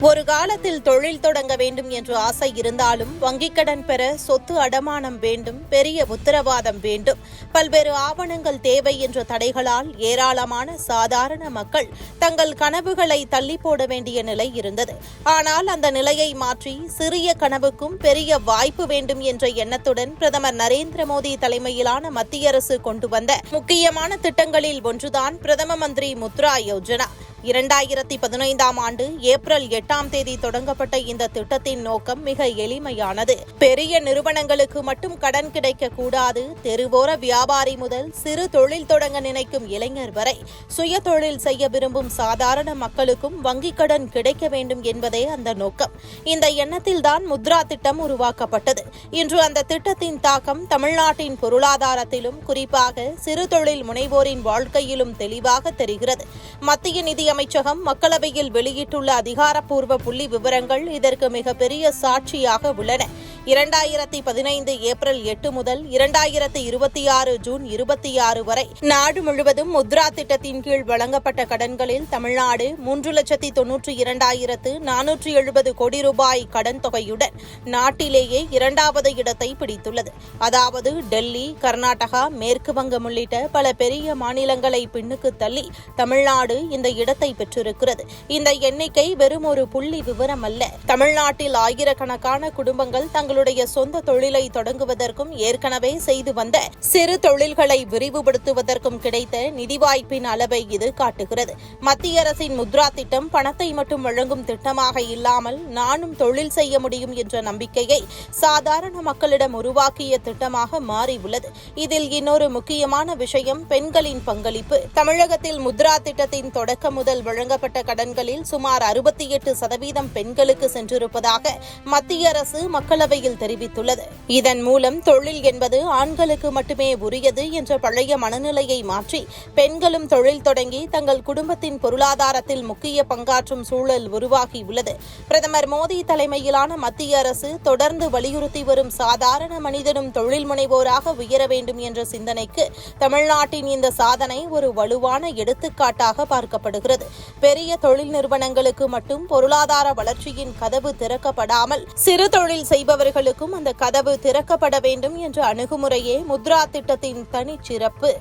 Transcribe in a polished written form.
ஒரு காலத்தில் தொழில் தொடங்க வேண்டும் என்ற ஆசை இருந்தாலும் வங்கிக் கடன் பெற சொத்து அடமானம் வேண்டும், பெரிய உத்தரவாதம் வேண்டும், பல்வேறு ஆவணங்கள் தேவை என்ற தடைகளால் ஏராளமான சாதாரண மக்கள் தங்கள் கனவுகளை தள்ளி போட வேண்டிய நிலை இருந்தது. ஆனால் அந்த நிலையை மாற்றி சிறிய கனவுக்கும் பெரிய வாய்ப்பு வேண்டும் என்ற எண்ணத்துடன் பிரதமர் நரேந்திர மோடி தலைமையிலான மத்திய அரசு கொண்டு வந்த முக்கியமான திட்டங்களில் ஒன்றுதான் பிரதம மந்திரி முத்ரா யோஜனா. 2015ஆம் ஆண்டு ஏப்ரல் 8ஆம் தேதி தொடங்கப்பட்ட இந்த திட்டத்தின் நோக்கம் மிக எளிமையானது. பெரிய நிறுவனங்களுக்கு மட்டும் கடன் கிடைக்க கூடாது, தெருவோர வியாபாரி முதல் சிறு தொழில் தொடங்க நினைக்கும் இளைஞர் வரை சுய தொழில் செய்ய விரும்பும் சாதாரண மக்களுக்கும் வங்கிக் கடன் கிடைக்க வேண்டும் என்பதே அந்த நோக்கம். இந்த எண்ணத்தில்தான் முத்ரா திட்டம் உருவாக்கப்பட்டது. இன்று அந்த திட்டத்தின் தாக்கம் தமிழ்நாட்டின் பொருளாதாரத்திலும் குறிப்பாக சிறு தொழில் முனைவோரின் வாழ்க்கையிலும் தெளிவாக தெரிகிறது. மத்திய நிதி அமைச்சகம் மக்களவையில் வெளியிட்டுள்ள அதிகாரப்பூர்வ புள்ளி விவரங்கள் இதற்கு மிகப்பெரிய சாட்சியாக உள்ளன. 2015 ஏப்ரல் 8 முதல் 2026 ஜூன் 26 வரை நாடு முழுவதும் முத்ரா திட்டத்தின் கீழ் வழங்கப்பட்ட கடன்களில் தமிழ்நாடு 3,92,470 கோடி ரூபாய் கடன் தொகையுடன் நாட்டிலேயே 2வது இடத்தை பிடித்துள்ளது. அதாவது டெல்லி, கர்நாடகா, மேற்கு வங்கம் உள்ளிட்ட பல பெரிய மாநிலங்களை பின்னுக்கு தள்ளி தமிழ்நாடு இந்த இடத்தை பெற்றிருக்கிறது. இந்த எண்ணிக்கை வெறும் ஒரு புள்ளி விவரம் அல்ல. தமிழ்நாட்டில் ஆயிரக்கணக்கான குடும்பங்கள் தங்களுடைய சொந்த தொழிலை தொடங்குவதற்கும் ஏற்கனவே செய்து வந்த சிறு தொழில்களை விரிவுபடுத்துவதற்கும் கிடைத்த நிதி வாய்ப்பின் அளவை இது காட்டுகிறது. மத்திய அரசின் முத்ரா திட்டம் பணத்தை மட்டும் வழங்கும் திட்டமாக இல்லாமல் நானும் தொழில் செய்ய முடியும் என்ற நம்பிக்கையை சாதாரண மக்களிடம் உருவாக்கிய திட்டமாக மாறியுள்ளது. இதில் இன்னொரு முக்கியமான விஷயம் பெண்களின் பங்களிப்பு. தமிழகத்தில் முத்ரா திட்டத்தின் தொடக்கம் முதல் வழங்கப்பட்ட கடன்களில் சுமார் 68% பெண்களுக்கு சென்றிருப்பதாக மத்திய அரசு மக்களவையில் தெரிவித்துள்ளது. இதன் மூலம் தொழில் என்பது ஆண்களுக்கு மட்டுமே உரியது என்ற பழைய மனநிலையை மாற்றி பெண்களும் தொழில் தொடங்கி தங்கள் குடும்பத்தின் பொருளாதாரத்தில் முக்கிய பங்காற்றும் சூழல் உருவாகியுள்ளது. பிரதமர் மோடி தலைமையிலான மத்திய அரசு தொடர்ந்து வலியுறுத்தி வரும் சாதாரண மனிதனும் தொழில் முனைவோராக உயர வேண்டும் என்ற சிந்தனைக்கு தமிழ்நாட்டின் இந்த சாதனை ஒரு வலுவான எடுத்துக்காட்டாக பார்க்கப்படுகிறது. பெரிய தொழில் நிறுவனங்களுக்கு மட்டும் பொருளாதார வளர்ச்சியின் கதவு திறக்கப்படாமல் சிறு தொழில் செய்பவர்களுக்கும் அந்த கதவு திறக்கப்பட வேண்டும் என்ற அணுகுமுறையே முத்ரா திட்டத்தின் தனிச்சிறப்பு.